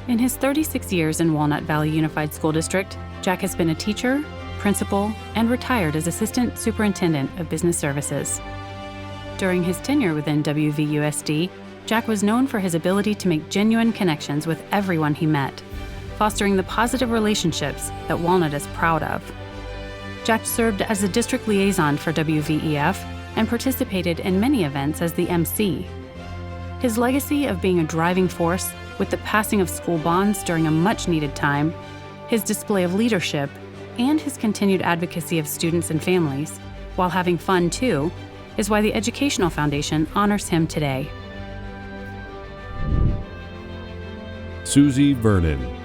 S5: In his 36 years in Walnut Valley Unified School District, Jack has been a teacher, principal, and retired as Assistant Superintendent of Business Services. During his tenure within WVUSD, Jack was known for his ability to make genuine connections with everyone he met, fostering the positive relationships that Walnut is proud of. Jack served as the district liaison for WVEF and participated in many events as the MC. His legacy of being a driving force with the passing of school bonds during a much-needed time, his display of leadership, and his continued advocacy of students and families, while having fun too, is why the Educational Foundation honors him today.
S1: Susie Vernon.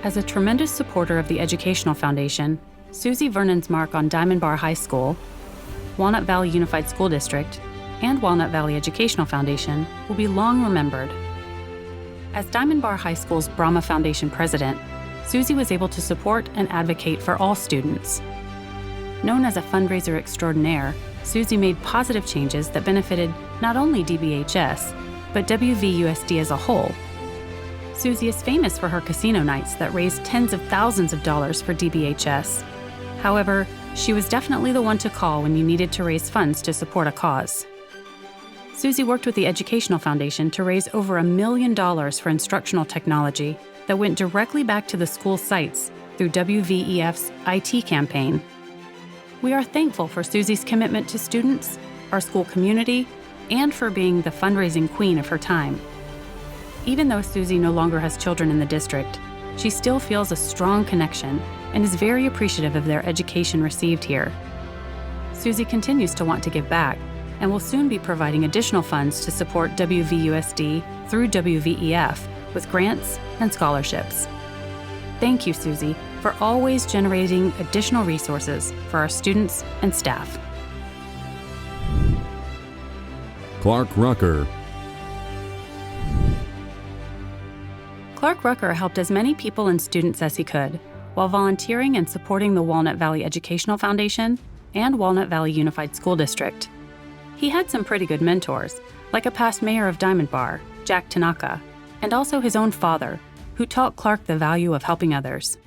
S5: As a tremendous supporter of the Educational Foundation, Susie Vernon's mark on Diamond Bar High School, Walnut Valley Unified School District, and Walnut Valley Educational Foundation will be long remembered. As Diamond Bar High School's Brahma Foundation president, Susie was able to support and advocate for all students. Known as a fundraiser extraordinaire, Susie made positive changes that benefited not only DBHS, but WVUSD as a whole. Susie is famous for her casino nights that raised tens of thousands of dollars for DBHS. However, she was definitely the one to call when you needed to raise funds to support a cause. Susie worked with the Educational Foundation to raise over $1 million for instructional technology that went directly back to the school sites through WVEF's IT campaign. We are thankful for Susie's commitment to students, our school community, and for being the fundraising queen of her time. Even though Susie no longer has children in the district, she still feels a strong connection and is very appreciative of their education received here. Susie continues to want to give back and will soon be providing additional funds to support WVUSD through WVEF with grants and scholarships. Thank you, Susie, for always generating additional resources for our students and staff.
S1: Clark Rucker.
S5: Clark Rucker helped as many people and students as he could, while volunteering and supporting the Walnut Valley Educational Foundation and Walnut Valley Unified School District. He had some pretty good mentors, like a past mayor of Diamond Bar, Jack Tanaka, and also his own father, who taught Clark the value of helping others.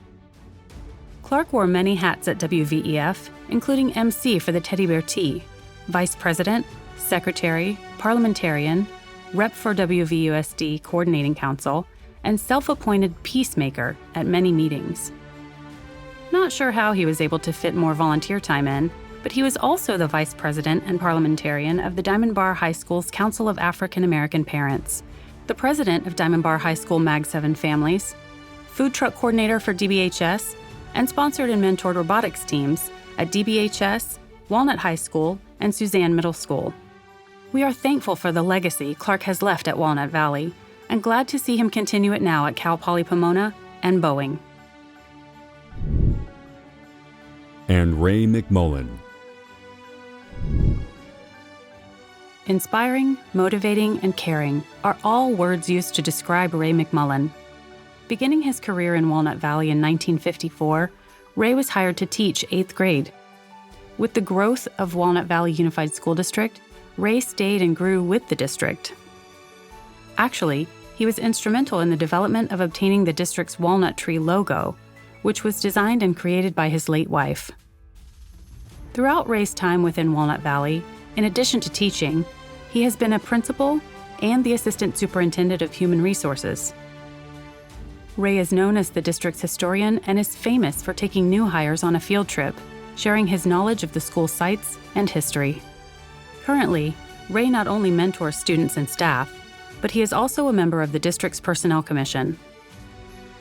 S5: Clark wore many hats at WVEF, including MC for the Teddy Bear Tea, Vice President, Secretary, Parliamentarian, Rep for WVUSD Coordinating Council, and self-appointed peacemaker at many meetings. Not sure how he was able to fit more volunteer time in, but he was also the vice president and parliamentarian of the Diamond Bar High School's Council of African American Parents, the president of Diamond Bar High School Mag 7 Families, food truck coordinator for DBHS, and sponsored and mentored robotics teams at DBHS, Walnut High School, and Suzanne Middle School. We are thankful for the legacy Clark has left at Walnut Valley, and glad to see him continue it now at Cal Poly Pomona and Boeing.
S1: And Ray McMullen.
S5: Inspiring, motivating, and caring are all words used to describe Ray McMullen. Beginning his career in Walnut Valley in 1954, Ray was hired to teach 8th grade. With the growth of Walnut Valley Unified School District, Ray stayed and grew with the district. Actually, he was instrumental in the development of obtaining the district's walnut tree logo, which was designed and created by his late wife. Throughout Ray's time within Walnut Valley, in addition to teaching, he has been a principal and the assistant superintendent of human resources. Ray is known as the district's historian and is famous for taking new hires on a field trip, sharing his knowledge of the school sites and history. Currently, Ray not only mentors students and staff, but he is also a member of the district's Personnel Commission.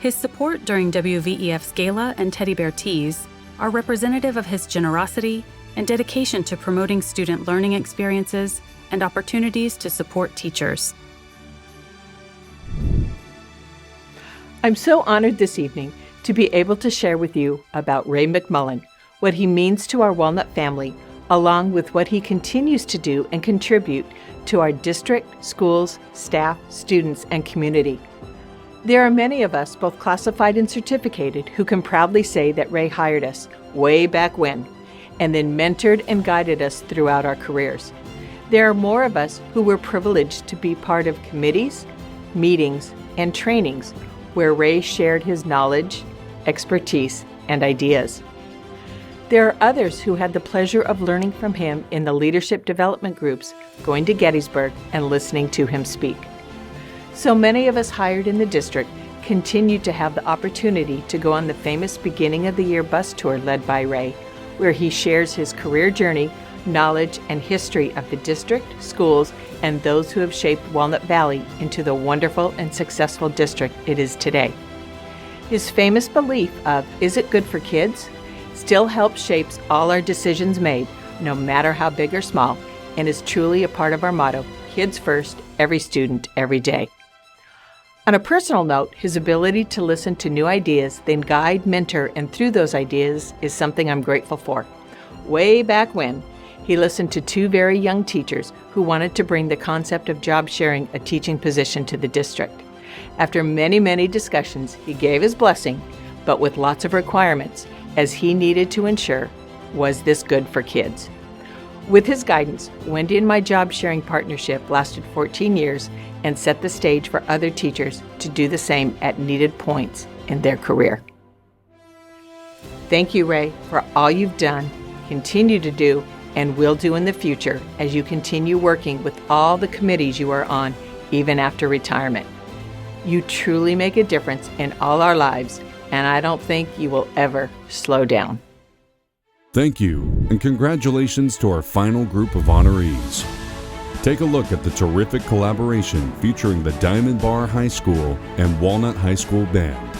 S5: His support during WVEF's Gala and Teddy Bear Teas are representative of his generosity and dedication to promoting student learning experiences and opportunities to support teachers.
S15: I'm so honored this evening to be able to share with you about Ray McMullen, what he means to our Walnut family, along with what he continues to do and contribute to our district, schools, staff, students, and community. There are many of us, both classified and certificated, who can proudly say that Ray hired us way back when, and then mentored and guided us throughout our careers. There are more of us who were privileged to be part of committees, meetings, and trainings where Ray shared his knowledge, expertise, and ideas. There are others who had the pleasure of learning from him in the leadership development groups, going to Gettysburg and listening to him speak. So many of us hired in the district continue to have the opportunity to go on the famous beginning of the year bus tour led by Ray, where he shares his career journey, knowledge, and history of the district, schools, and those who have shaped Walnut Valley into the wonderful and successful district it is today. His famous belief of, "Is it good for kids?" still helps shapes all our decisions made, no matter how big or small, and is truly a part of our motto, kids first, every student, every day. On a personal note, his ability to listen to new ideas, then guide, mentor, and through those ideas is something I'm grateful for. Way back when, he listened to two very young teachers who wanted to bring the concept of job sharing a teaching position to the district. After many, many discussions, he gave his blessing, but with lots of requirements, as he needed to ensure, was this good for kids? With his guidance, Wendy and my job-sharing partnership lasted 14 years and set the stage for other teachers to do the same at needed points in their career. Thank you, Ray, for all you've done, continue to do, and will do in the future as you continue working with all the committees you are on, even after retirement. You truly make a difference in all our lives, and I don't think you will ever slow down.
S1: Thank you, and congratulations to our final group of honorees. Take a look at the terrific collaboration featuring the Diamond Bar High School and Walnut High School Band.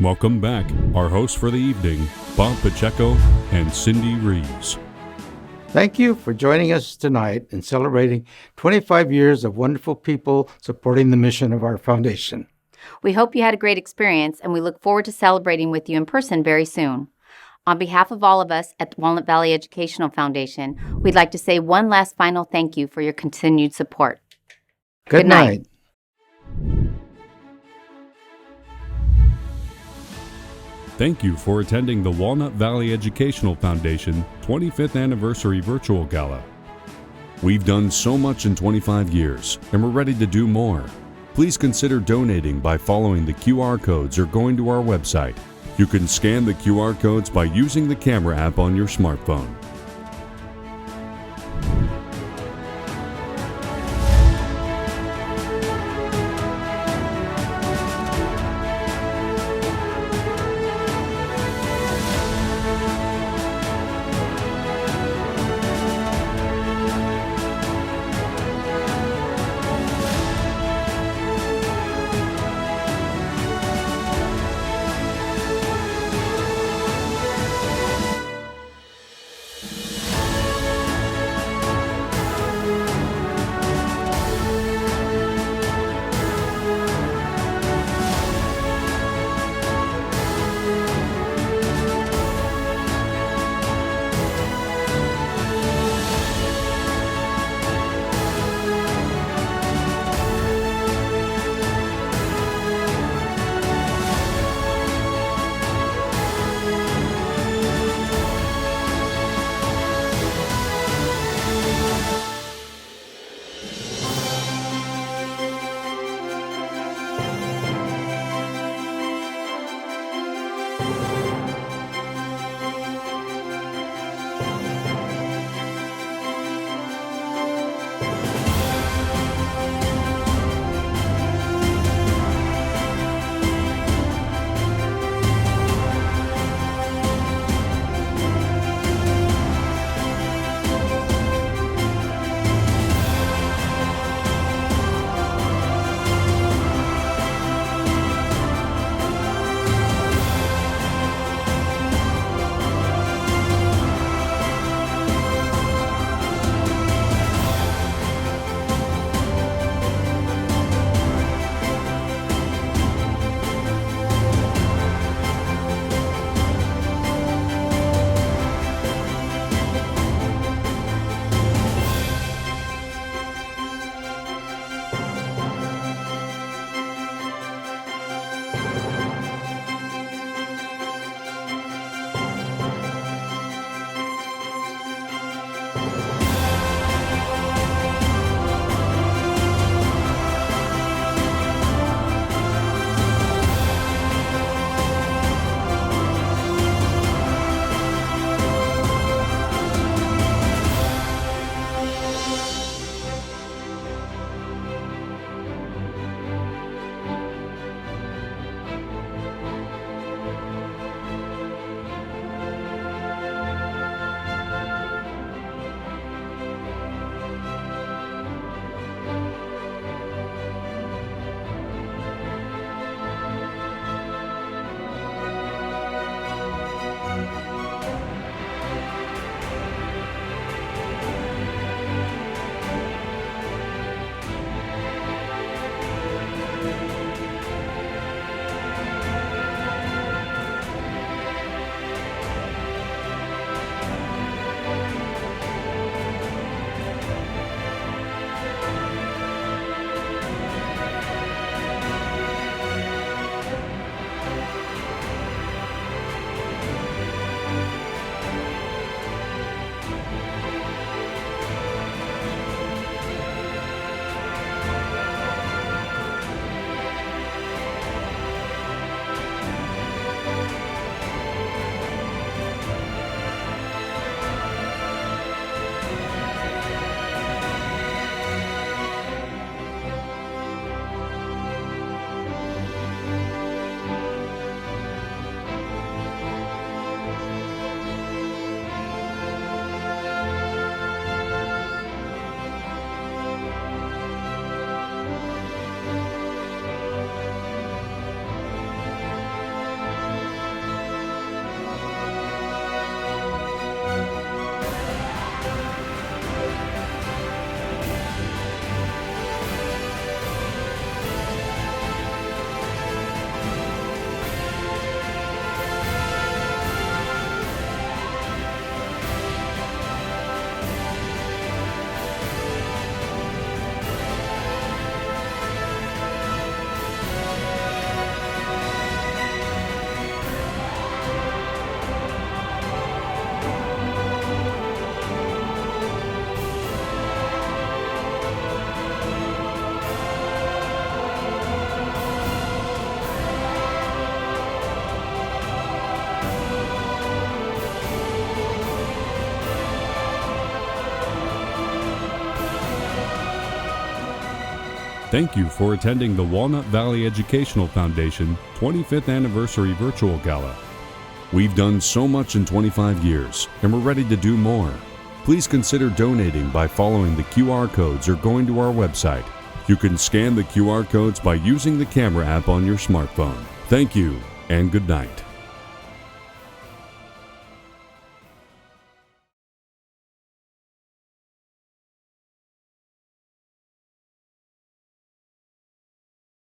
S1: Welcome back, our hosts for the evening, Bob Pacheco and Cindy Rees.
S2: Thank you for joining us tonight in celebrating 25 years of wonderful people supporting the mission of our foundation.
S3: We hope you had a great experience, and we look forward to celebrating with you in person very soon. On behalf of all of us at the Walnut Valley Educational Foundation, we'd like to say one last final thank you for your continued support.
S2: Good night.
S1: Thank you for attending the Walnut Valley Educational Foundation 25th Anniversary Virtual Gala. We've done so much in 25 years, and we're ready to do more. Please consider donating by following the QR codes or going to our website. You can scan the QR codes by using the camera app on your smartphone. Thank you for attending the Walnut Valley Educational Foundation 25th Anniversary Virtual Gala. We've done so much in 25 years, and we're ready to do more. Please consider donating by following the QR codes or going to our website. You can scan the QR codes by using the camera app on your smartphone. Thank you, and good night.